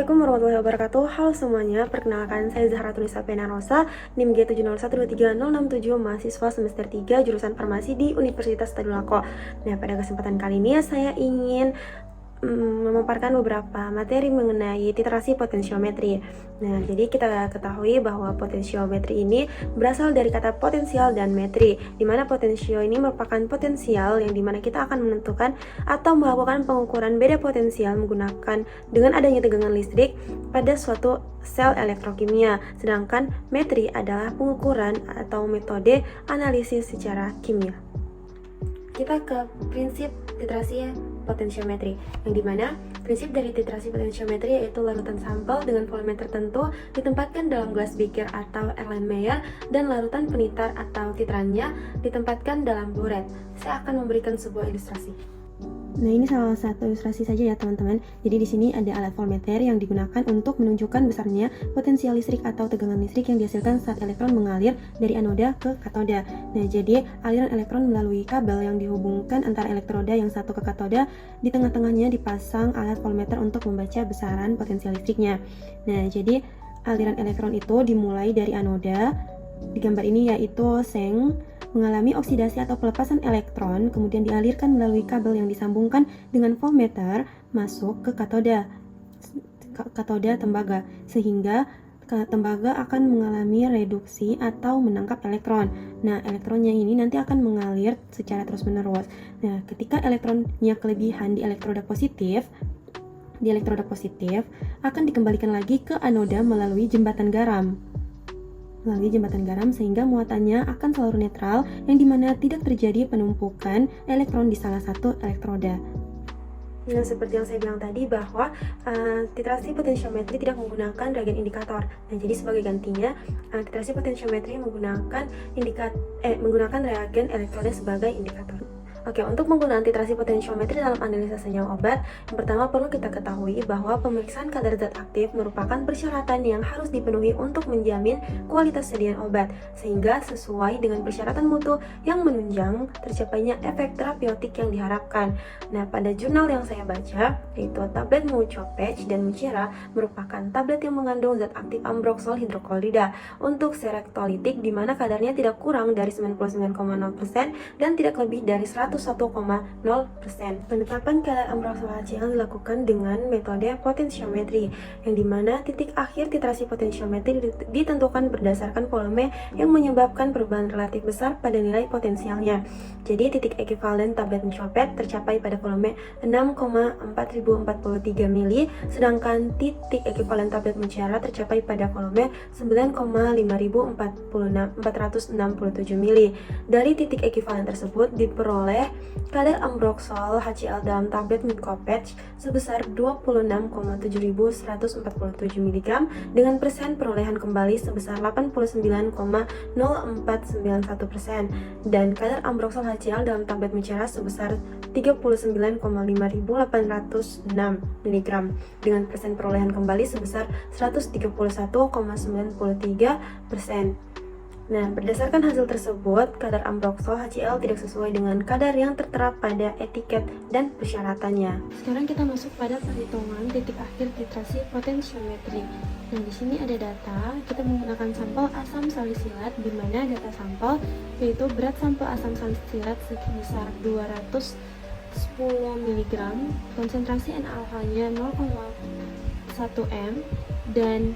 Assalamualaikum warahmatullahi wabarakatuh. Halo semuanya, perkenalkan saya Zahra Tunisa Penarosa, NIM G701230667, mahasiswa semester 3 jurusan farmasi di Universitas Tadulako. Nah, pada kesempatan kali ini saya ingin memaparkan beberapa materi mengenai titrasi potensiometri. Nah, jadi kita ketahui bahwa potensiometri ini berasal dari kata potensial dan metri, di mana potensio ini merupakan potensial yang dimana kita akan menentukan atau melakukan pengukuran beda potensial menggunakan dengan adanya tegangan listrik pada suatu sel elektrokimia. Sedangkan metri adalah pengukuran atau metode analisis secara kimia. Kita ke prinsip titrasi potensiometri, yang dimana prinsip dari titrasi potensiometri yaitu larutan sampel dengan volume tertentu ditempatkan dalam gelas beaker atau Erlenmeyer dan larutan penitar atau titrannya ditempatkan dalam buret. Saya akan memberikan sebuah ilustrasi. Nah, ini salah satu ilustrasi saja ya teman-teman. Jadi di sini ada alat voltmeter yang digunakan untuk menunjukkan besarnya potensial listrik atau tegangan listrik yang dihasilkan saat elektron mengalir dari anoda ke katoda. Nah, jadi aliran elektron melalui kabel yang dihubungkan antara elektroda yang satu ke katoda, di tengah-tengahnya dipasang alat voltmeter untuk membaca besaran potensial listriknya. Nah, jadi aliran elektron itu dimulai dari anoda, di gambar ini yaitu seng, mengalami oksidasi atau pelepasan elektron, kemudian dialirkan melalui kabel yang disambungkan dengan voltmeter masuk ke katoda tembaga, sehingga tembaga akan mengalami reduksi atau menangkap elektron. Nah, elektronnya ini nanti akan mengalir secara terus-menerus. Nah, ketika elektronnya kelebihan di elektroda positif akan dikembalikan lagi ke anoda melalui jembatan garam sehingga muatannya akan selalu netral, yang dimana tidak terjadi penumpukan elektron di salah satu elektroda. Nah, seperti yang saya bilang tadi bahwa titrasi potensiometri tidak menggunakan reagen indikator. Nah, jadi sebagai gantinya titrasi potensiometri menggunakan reagen elektroda sebagai indikator. Oke, untuk penggunaan titrasi potensiometri dalam analisa senyawa obat, yang pertama perlu kita ketahui bahwa pemeriksaan kadar zat aktif merupakan persyaratan yang harus dipenuhi untuk menjamin kualitas sediaan obat, sehingga sesuai dengan persyaratan mutu yang menunjang tercapainya efek terapeutik yang diharapkan. Nah, pada jurnal yang saya baca, yaitu tablet Mucopatch dan Mucira, merupakan tablet yang mengandung zat aktif ambroxol hidroklorida untuk serotolytik, di mana kadarnya tidak kurang dari 99,0% dan tidak lebih dari 101,0%. Penetapan kadar ambroxol HCl dilakukan dengan metode potensiometri, yang dimana titik akhir titrasi potensiometri ditentukan berdasarkan volume yang menyebabkan perubahan relatif besar pada nilai potensialnya. Jadi titik ekivalen tablet Mucopatch tercapai pada volume 6,4043 mili, sedangkan titik ekivalen tablet Mucira tercapai pada volume 9,5467 mili. Dari titik ekivalen tersebut diperoleh kadar ambroxol HCl dalam tablet Mucopatch sebesar 26,7147 mg dengan persen perolehan kembali sebesar 89,0491% dan kadar ambroxol HCl dalam tablet Mucira sebesar 39,5806 mg dengan persen perolehan kembali sebesar 131,93%. Nah, berdasarkan hasil tersebut, kadar ambroxol HCl tidak sesuai dengan kadar yang tertera pada etiket dan persyaratannya. Sekarang kita masuk pada perhitungan titik akhir titrasi potensiometri. Nah, di sini ada data. Kita menggunakan sampel asam salisilat, di mana data sampel yaitu berat sampel asam salisilat sebesar 210 mg, konsentrasi NaOH-nya 0,1 m, dan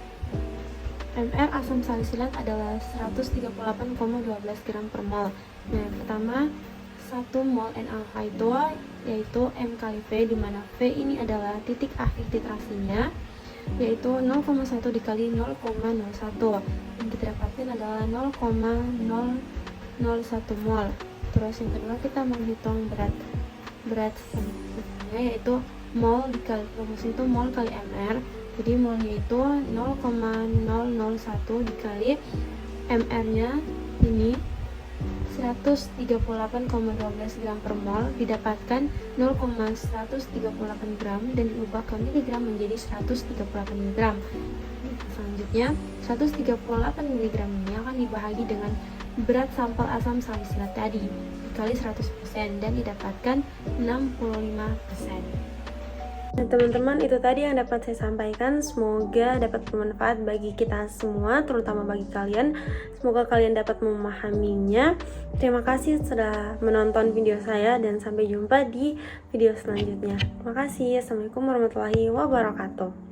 MR asam salisilat adalah 138,12 gram per mol. Nah, pertama 1 mol NaOH itu yaitu M kali V, di mana V ini adalah titik akhir titrasinya, yaitu 0,1 dikali 0,01. Yang kita dapatkan adalah 0,001 mol. Terus yang kedua kita menghitung berat sampelnya, yaitu mol dikali itu mol kali MR. Jadi molnya itu 0,001 dikali MR-nya ini 138,12 gram per mol, didapatkan 0,138 gram dan diubah ke miligram menjadi 138 mg. Selanjutnya 138 mg ini akan dibahagi dengan berat sampel asam salisilat tadi dikali 100% dan didapatkan 65%. Nah teman-teman, itu tadi yang dapat saya sampaikan. Semoga dapat bermanfaat bagi kita semua, terutama bagi kalian. Semoga kalian dapat memahaminya. Terima kasih sudah menonton video saya dan sampai jumpa di video selanjutnya. Terima kasih. Assalamualaikum warahmatullahi wabarakatuh.